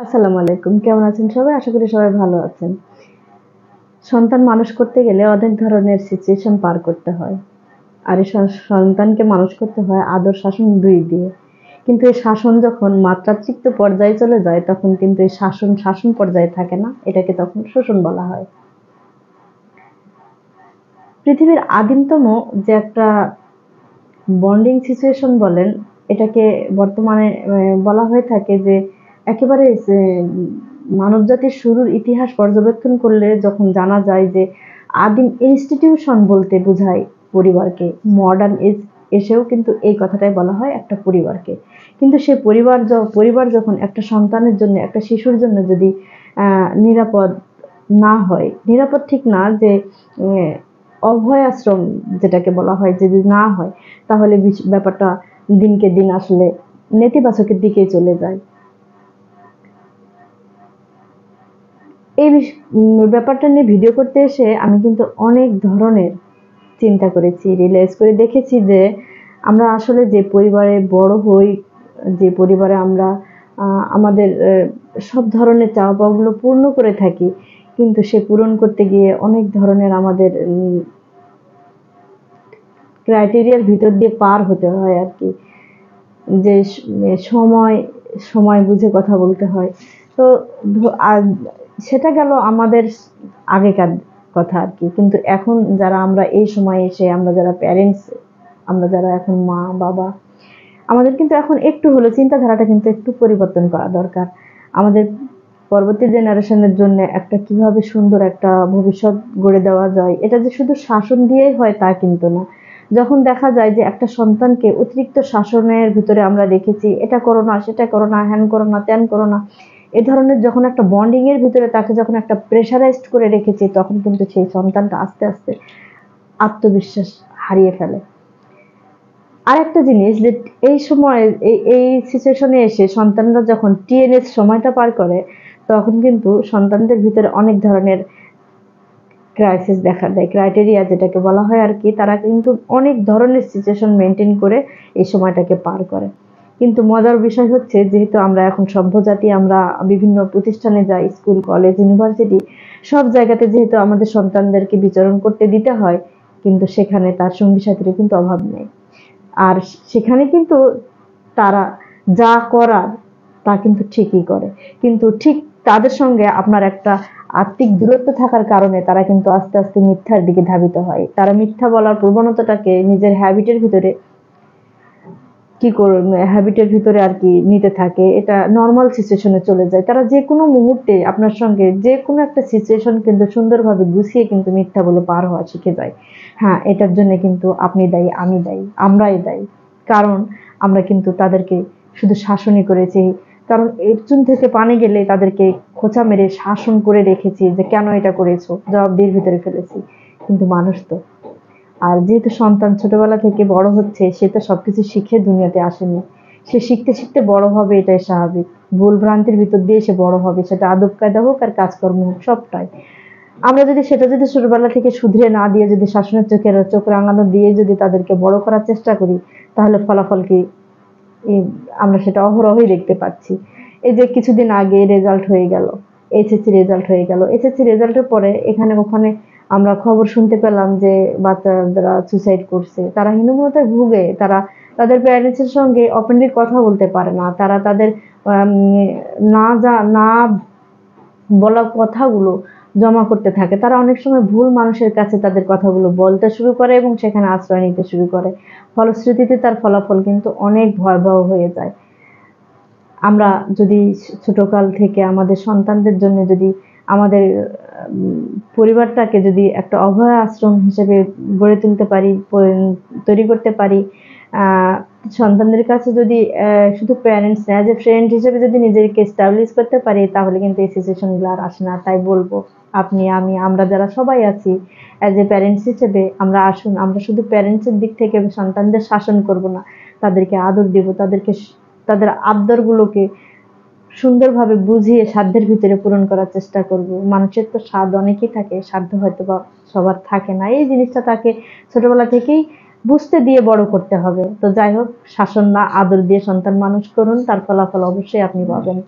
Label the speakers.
Speaker 1: আসসালামু আলাইকুম। কেমন আছেন সবাই? আশা করি সবাই ভালো আছেন। সন্তান মানুষ করতে গেলে অনেক ধরনের সিচুয়েশন পার করতে হয়। আর এই সন্তানকে মানুষ করতে হয় আদর, শাসন ২ দিয়ে। কিন্তু এই শাসন যখন মাত্রাতিরিক্ত পর্যায়ে চলে যায় তখন কিন্তু এই শাসন পর্যায়ে থাকে না। এটাকে তখন শোষণ বলা হয়। পৃথিবীর আদিমতম যে একটা বন্ডিং সিচুয়েশন বলেন, এটাকে বর্তমানে বলা হয়ে থাকে যে একেবারে মানবজাতির শুরুর ইতিহাস পর্যবেক্ষণ করলে যখন জানা যায় যে আদিম ইনস্টিটিউশন বলতে বোঝায় পরিবারকে। মডার্ন এসেও কিন্তু এই কথাটাই বলা হয় একটা পরিবারকে। কিন্তু সেই পরিবার যখন একটা সন্তানের জন্য, একটা শিশুর জন্য যদি নিরাপদ না হয়, নিরাপদ ঠিক না যে অভয় আশ্রম যেটাকে বলা হয় যদি না হয়, তাহলে ব্যাপারটা দিনকে দিন আসলে নেতিবাচকের দিকে চলে যায়। এই ব্যাপারটা নিয়ে ভিডিও করতে এসে আমি কিন্তু অনেক ধরনের চিন্তা করেছি, রিয়েলাইজ করে দেখেছি যে আমরা আসলে যে পরিবারে বড় হই, যে পরিবারে আমরা আমাদের সব ধরনের চাওয়া পাওয়াগুলো পূর্ণ করে থাকি, কিন্তু সে পূরণ করতে গিয়ে অনেক ধরনের আমাদের ক্রাইটেরিয়ার ভিতর দিয়ে পার হতে হয় আর কি। যে সময় বুঝে কথা বলতে হয়। তো আর সেটা গেল আমাদের আগেকার কথা আর কি। কিন্তু এখন যারা আমরা এই সময়ে এসে আমরা যারা প্যারেন্টস, আমরা যারা এখন মা বাবা, আমাদের কিন্তু এখন একটু হলেও চিন্তাধারাটা কিন্তু একটু পরিবর্তন করা দরকার। আমাদের পরবর্তী জেনারেশনের জন্য একটা কিভাবে সুন্দর একটা ভবিষ্যৎ গড়ে দেওয়া যায়, এটা যে শুধু শাসন দিয়েই হয় তা কিন্তু না। যখন দেখা যায় যে একটা সন্তানকে অতিরিক্ত শাসনের ভিতরে আমরা রেখেছি, এটা করো না, সেটা করো না, হ্যান করো না, ত্যান করো না, এ ধরনের যখন একটা বন্ডিং এর ভিতরে তাকে যখন একটা প্রেশারাইজড করে রেখেছি, তখন কিন্তু সেই সন্তানটা আস্তে আস্তে আত্মবিশ্বাস হারিয়ে ফেলে। আরেকটা জিনিস যে এই সময় এই সিচুয়েশনে এসে সন্তানরা যখন টিনেজ সময়টা পার করে, তখন কিন্তু সন্তানদের ভিতরে অনেক ধরনের ক্রাইসিস দেখা দেয়। ক্রাইটেরিয়া যেটাকে বলা হয় আর কি, তারা কিন্তু অনেক ধরনের সিচুয়েশন মেনটেন করে এই সময়টাকে পার করে। কিন্তু মজার বিষয় হচ্ছে, যেহেতু আমরা এখন সভ্য জাতি, আমরা বিভিন্ন প্রতিষ্ঠানে যাই, স্কুল, কলেজ, ইউনিভার্সিটি, সব জায়গাতে যেহেতু আমাদের সন্তানদেরকে বিচরণ করতে দিতে হয়, কিন্তু সেখানে তার সঙ্গী সাথীর কিন্তু অভাব নেই। আর সেখানে কিন্তু তারা যা করার তা কিন্তু ঠিকই করে। কিন্তু ঠিক তাদের সঙ্গে আপনার একটা আত্মিক দূরত্ব থাকার কারণে তারা কিন্তু আস্তে আস্তে মিথ্যার দিকে ধাবিত হয়। তারা মিথ্যা বলার প্রবণতাটাকে নিজের হ্যাবিটের ভিতরে হ্যাবিটের ভিতরে আর কি নিতে থাকে। এটা নরমাল সিচুয়েশনে চলে যায়। তারা যে কোনো মুহূর্তে আপনার সঙ্গে যে কোনো একটা সিচুয়েশন কিন্তু সুন্দরভাবে গুছিয়ে কিন্তু মিথ্যা বলে পার হওয়া শিখে যায়। হ্যাঁ, এটার জন্য কিন্তু আপনি দায়ী, আমি দায়ী, আমরাই দায়ী। কারণ আমরা কিন্তু তাদেরকে শুধু শাসনই করেছি। কারণ একজন থেকে পানি গেলে তাদেরকে খোঁচা মেরে শাসন করে রেখেছি যে কেন এটা করেছো, জবাবদিহির ভিতরে ফেলেছি। কিন্তু মানুষ তো, আর যেহেতু সন্তান ছোটবেলা থেকে বড় হচ্ছে, সে তো সবকিছু শিখে দুনিয়াতে আসেনি। সে শিখতে শিখতে বড় হবে, এটাই স্বাভাবিক। ভুল ভ্রান্তির ভিতর দিয়ে সে বড় হবে, সেটা আদব কায়দা হোক আর কাজকর্ম হোক, সবটাই। আমরা যদি সেটা যদি ছোটবেলা থেকে শুধরে না দিয়ে, যদি শাসনের চোখ রাঙানো দিয়ে যদি তাদেরকে বড় করার চেষ্টা করি, তাহলে ফলাফল কি আমরা সেটা অহরহই দেখতে পাচ্ছি। এই যে কিছুদিন আগে রেজাল্ট হয়ে গেল, এইচএসসি রেজাল্ট হয়ে গেল। এইচএসসি রেজাল্টের পরে এখানে ওখানে আমরা খবর শুনতে পেলাম যে বাচ্চারা সুসাইড করছে। তারা হীনমন্যতায় ভুগে, তারা তাদের প্যারেন্টসের সঙ্গে ওপেনলি কথা বলতে পারে না। তারা তাদের আম না বলা কথাগুলো জমা করতে থাকে। তারা অনেক সময় ভুল মানুষের কাছে তাদের কথাগুলো বলতে শুরু করে এবং সেখানে আশ্রয় নিতে শুরু করে। ফলশ্রুতিতে তার ফলাফল কিন্তু অনেক ভয়াবহ হয়ে যায়। আমরা যদি ছোটকাল থেকে আমাদের সন্তানদের জন্য যদি আমাদের পরিবারটাকে যদি একটা অভয় আশ্রম হিসেবে গড়ে তুলতে পারি, তৈরি করতে পারি, সন্তানদের কাছে যদি শুধু প্যারেন্টস না, অ্যাজ এ ফ্রেন্ড হিসেবে যদি নিজেকে এস্টাবলিশ করতে পারি, তাহলে কিন্তু এই সিচুয়েশনগুলো আর আসে না। তাই বলবো, আপনি, আমি, আমরা যারা সবাই আছি, অ্যাজ এ প্যারেন্টস হিসেবে আমরা আসুন, আমরা শুধু প্যারেন্টসের দিক থেকে সন্তানদের শাসন করব না, তাদেরকে আদর দেব, তাদের আবদারগুলোকে সুন্দরভাবে বুঝিয়ে সাধ্যের ভিতরে পূরণ করার চেষ্টা করব। মানুষের তো স্বাদ অনেকই থাকে, সাধ্য হয়তো বা সবার থাকে না। এই জিনিসটা তাকে ছোটবেলা থেকেই বুঝতে দিয়ে বড় করতে হবে। তো যাই হোক, শাসন না, আদর দিয়ে সন্তান মানুষ করুন, তার ফলাফল অবশ্যই আপনি পাবেন।